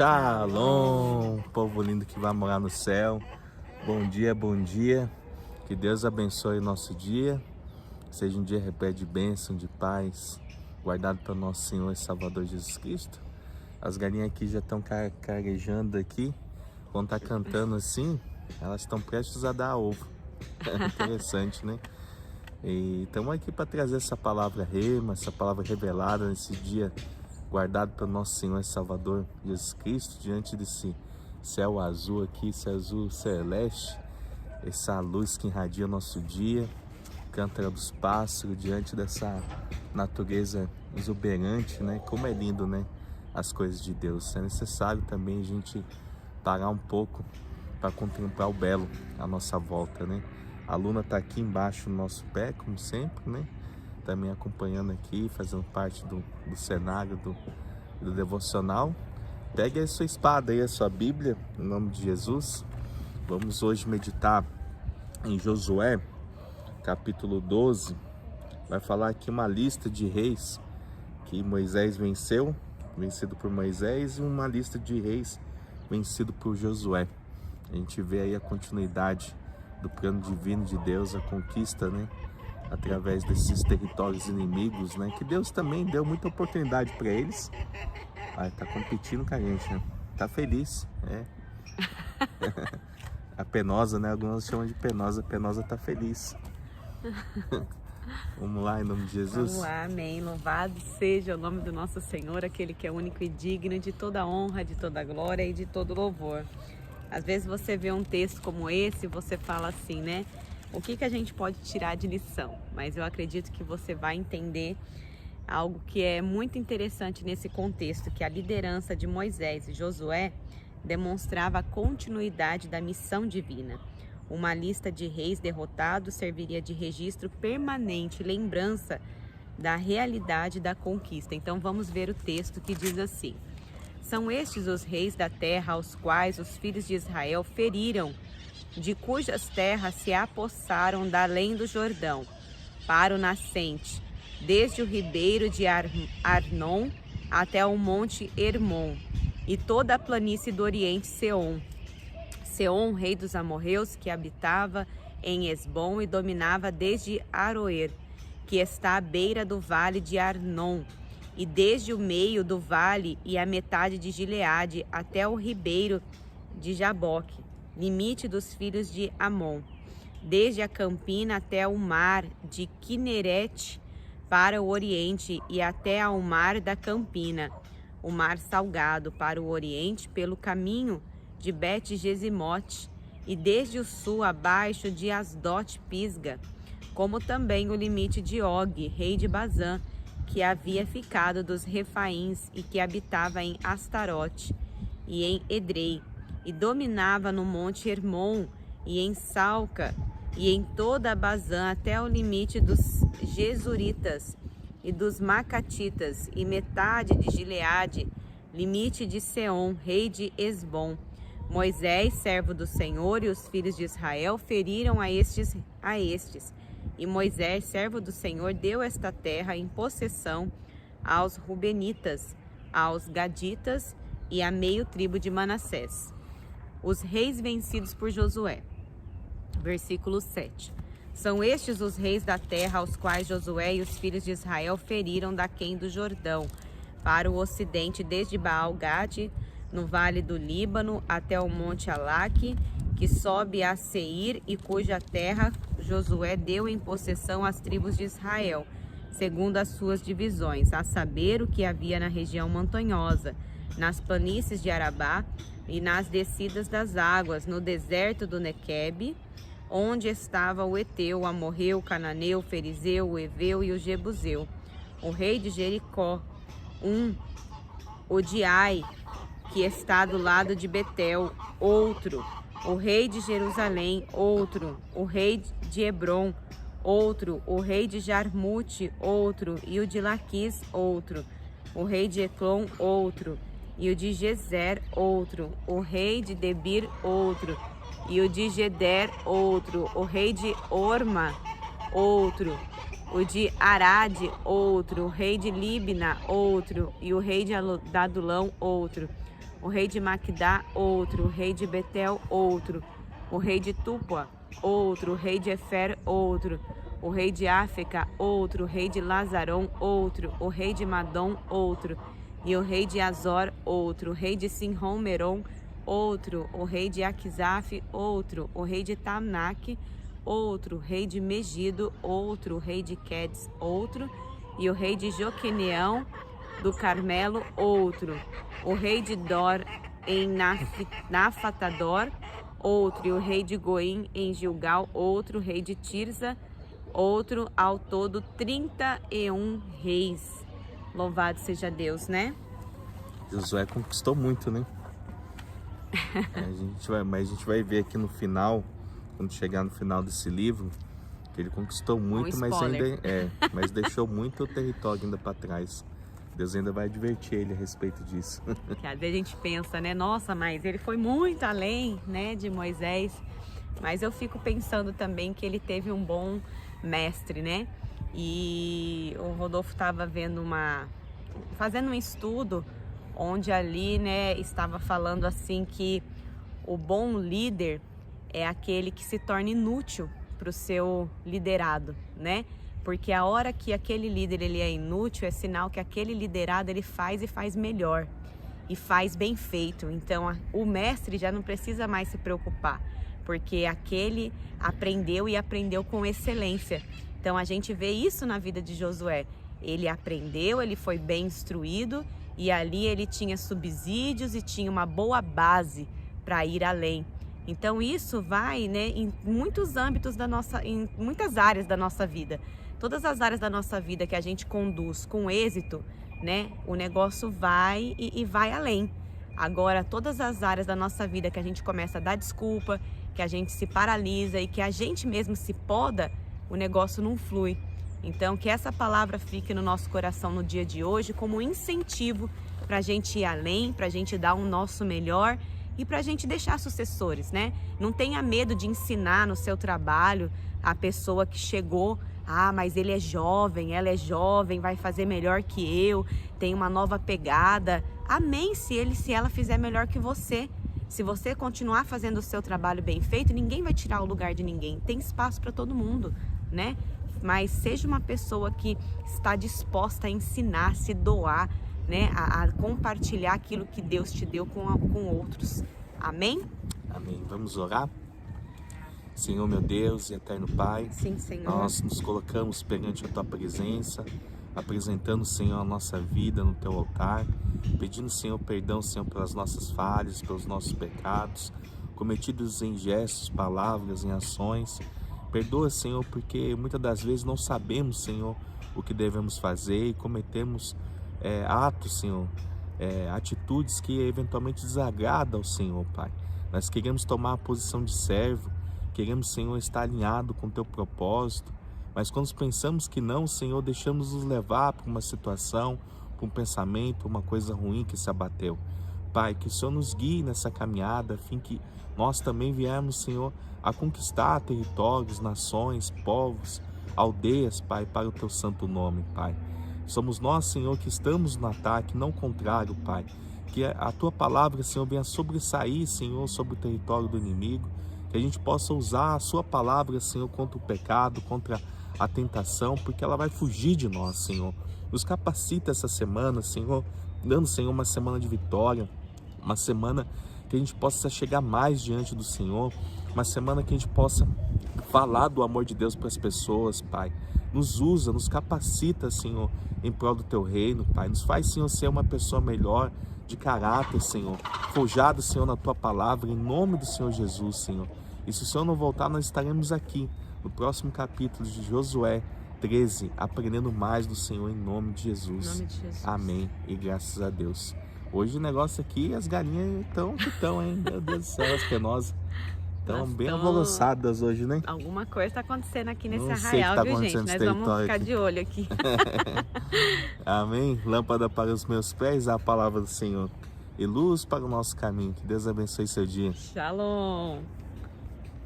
Shalom, povo lindo que vai morar no céu. Bom dia, bom dia. Que Deus abençoe o nosso dia. Seja um dia repleto de bênção, de paz, guardado pelo nosso Senhor e Salvador Jesus Cristo. As galinhas aqui já estão carejando aqui. Quando tá cantando assim, elas estão prestes a dar ovo. É interessante, né? E estamos aqui para trazer essa palavra rema, essa palavra revelada nesse dia guardado pelo nosso Senhor e Salvador Jesus Cristo, diante desse céu azul aqui, esse azul celeste, essa luz que irradia o nosso dia, cântara dos pássaros, diante dessa natureza exuberante, né? Como é lindo, né? As coisas de Deus. É necessário também a gente parar um pouco para contemplar o belo à nossa volta, né? A Luna está aqui embaixo no nosso pé, como sempre, né? Também acompanhando aqui, fazendo parte do cenário do devocional. Pegue a sua espada aí, a sua Bíblia, em nome de Jesus. Vamos hoje meditar em Josué, capítulo 12. Vai falar aqui uma lista de reis que Moisés vencido por Moisés, e uma lista de reis vencido por Josué. A gente vê aí a continuidade do plano divino de Deus, a conquista, né? Através desses territórios inimigos, né? Que Deus também deu muita oportunidade para eles. Ai, tá competindo com a gente, né? Tá feliz, é. A Penosa, né? Alguns chamam de Penosa. A Penosa tá feliz. Vamos lá, em nome de Jesus. Vamos lá, amém. Louvado seja o nome do nosso Senhor, aquele que é único e digno de toda honra, de toda glória e de todo louvor. Às vezes você vê um texto como esse e você fala assim, né? O que a gente pode tirar de lição? Mas eu acredito que você vai entender algo que é muito interessante nesse contexto, que a liderança de Moisés e Josué demonstrava a continuidade da missão divina. Uma lista de reis derrotados serviria de registro permanente, lembrança da realidade da conquista. Então vamos ver o texto que diz assim: são estes os reis da terra aos quais os filhos de Israel feriram, de cujas terras se apossaram da além do Jordão, para o nascente, desde o ribeiro de Arnon até o monte Hermon, e toda a planície do oriente Seom. Seom, rei dos amorreus, que habitava em Esbom e dominava desde Aroer, que está à beira do vale de Arnon, e desde o meio do vale e a metade de Gileade até o ribeiro de Jaboque, limite dos filhos de Amon, desde a campina até o mar de Quinerete para o oriente e até ao mar da campina, o mar salgado para o oriente pelo caminho de Bet-Gesimote, e desde o sul abaixo de Asdot-Pisga, como também o limite de Og, rei de Bazã, que havia ficado dos Refaíns e que habitava em Astarote e em Edrei, e dominava no monte Hermon e em Salca e em toda a Bazã até o limite dos Jesuritas e dos Macatitas e metade de Gileade, limite de Seom, rei de Esbom. Moisés, servo do Senhor, e os filhos de Israel feriram a estes. E Moisés, servo do Senhor, deu esta terra em possessão aos Rubenitas, aos Gaditas e a meio tribo de Manassés. Os reis vencidos por Josué. Versículo 7. São estes os reis da terra aos quais Josué e os filhos de Israel feriram daquém do Jordão, para o ocidente, desde Baal-Gade, no vale do Líbano, até o monte Alaque, que sobe a Seir, e cuja terra Josué deu em possessão às tribos de Israel, segundo as suas divisões, a saber, o que havia na região montanhosa, nas planícies de Arabá e nas descidas das águas, no deserto do Nequebe, onde estava o Eteu, o Amorreu, o Cananeu, o Ferizeu, o Eveu e o Jebuseu, o rei de Jericó, o de Ai, que está do lado de Betel, outro, o rei de Jerusalém, outro, o rei de Hebron, outro, o rei de Jarmute, outro, e o de Laquis, outro, o rei de Eclon, outro, e o de Gezer, outro, o rei de Debir, outro, e o de Geder, outro, o rei de Orma, outro, o de Arade, outro, o rei de Libna, outro, e o rei de Adulão, outro, o rei de Maquedá, outro, o rei de Betel, outro, o rei de Tupua, outro, o rei de Efer, outro, o rei de Áfeca, outro, o rei de Lazaron, outro, o rei de Madom, outro, e o rei de Azor, outro, o rei de Sinrom-Meron, outro, o rei de Aquisaf, outro, o rei de Tamnaque, outro, o rei de Megido, outro, o rei de Quedes, outro, e o rei de Joqueneão do Carmelo, outro, o rei de Dor em Nafatador, outro, e o rei de Goim em Gilgal, outro, o rei de Tirza, outro, ao todo 31 reis. Louvado seja Deus, né? Josué conquistou muito, né? Mas a gente vai ver aqui no final, quando chegar no final desse livro, que ele conquistou muito, mas deixou muito território ainda para trás. Deus ainda vai advertir ele a respeito disso. Que às vezes a gente pensa, né? Nossa, mas ele foi muito além, né, de Moisés. Mas eu fico pensando também que ele teve um bom mestre, né? E o Rodolfo estava fazendo um estudo onde ali, né, estava falando assim que o bom líder é aquele que se torna inútil para o seu liderado, né? Porque a hora que aquele líder ele é inútil, é sinal que aquele liderado ele faz e faz melhor e faz bem feito. Então o mestre já não precisa mais se preocupar, porque aquele aprendeu e aprendeu com excelência. Então a gente vê isso na vida de Josué. Ele aprendeu, ele foi bem instruído e ali ele tinha subsídios e tinha uma boa base para ir além. Então isso vai, né, em muitos âmbitos em muitas áreas da nossa vida. Todas as áreas da nossa vida que a gente conduz com êxito, né, o negócio vai e vai além. Agora, todas as áreas da nossa vida que a gente começa a dar desculpa, que a gente se paralisa e que a gente mesmo se poda, o negócio não flui. Então, que essa palavra fique no nosso coração no dia de hoje como incentivo para a gente ir além, para a gente dar o nosso melhor e para a gente deixar sucessores, né? Não tenha medo de ensinar no seu trabalho a pessoa que chegou. Ah, mas ele é jovem, ela é jovem, vai fazer melhor que eu, tem uma nova pegada. Amém se ela fizer melhor que você. Se você continuar fazendo o seu trabalho bem feito, ninguém vai tirar o lugar de ninguém. Tem espaço para todo mundo, né? Mas seja uma pessoa que está disposta a ensinar, se doar, né? A compartilhar aquilo que Deus te deu com outros. Amém? Amém. Vamos orar? Senhor, meu Deus e eterno Pai, sim, Senhor, nós nos colocamos perante a Tua presença, apresentando, Senhor, a nossa vida no Teu altar, pedindo, Senhor, perdão, Senhor, pelas nossas falhas, pelos nossos pecados, cometidos em gestos, palavras, em ações. Perdoa, Senhor, porque muitas das vezes não sabemos, Senhor, o que devemos fazer e cometemos atos, Senhor, atitudes que eventualmente desagradam ao Senhor, Pai. Nós queremos tomar a posição de servo, queremos, Senhor, estar alinhado com o Teu propósito, mas quando pensamos que não, Senhor, deixamos nos levar para uma situação, para um pensamento, uma coisa ruim que se abateu. Pai, que o Senhor nos guie nessa caminhada, a fim que nós também viemos, Senhor, a conquistar territórios, nações, povos, aldeias, Pai, para o Teu santo nome, Pai. Somos nós, Senhor, que estamos no ataque, não contrário, Pai. Que a Tua palavra, Senhor, venha sobressair, Senhor, sobre o território do inimigo, que a gente possa usar a Sua palavra, Senhor, contra o pecado, contra a tentação, porque ela vai fugir de nós, Senhor. Nos capacita essa semana, Senhor, dando, Senhor, uma semana de vitória, uma semana que a gente possa chegar mais diante do Senhor, uma semana que a gente possa falar do amor de Deus para as pessoas, Pai. Nos usa, nos capacita, Senhor, em prol do Teu reino, Pai. Nos faz, Senhor, ser uma pessoa melhor, de caráter, Senhor, forjado, Senhor, na Tua palavra, em nome do Senhor Jesus, Senhor. E se o Senhor não voltar, nós estaremos aqui, no próximo capítulo de Josué 13, aprendendo mais do Senhor, em nome de Jesus. Em nome de Jesus. Amém, e graças a Deus. Hoje o negócio aqui, as galinhas estão, hein? Meu Deus do céu, as penosas. Estão bem alvoroçadas hoje, né? Alguma coisa está acontecendo aqui nesse Não sei arraial, o que tá viu, gente? acontecendo Nós nesse vamos ficar território de olho aqui. Amém? Lâmpada para os meus pés, a palavra do Senhor. E luz para o nosso caminho. Que Deus abençoe seu dia. Shalom.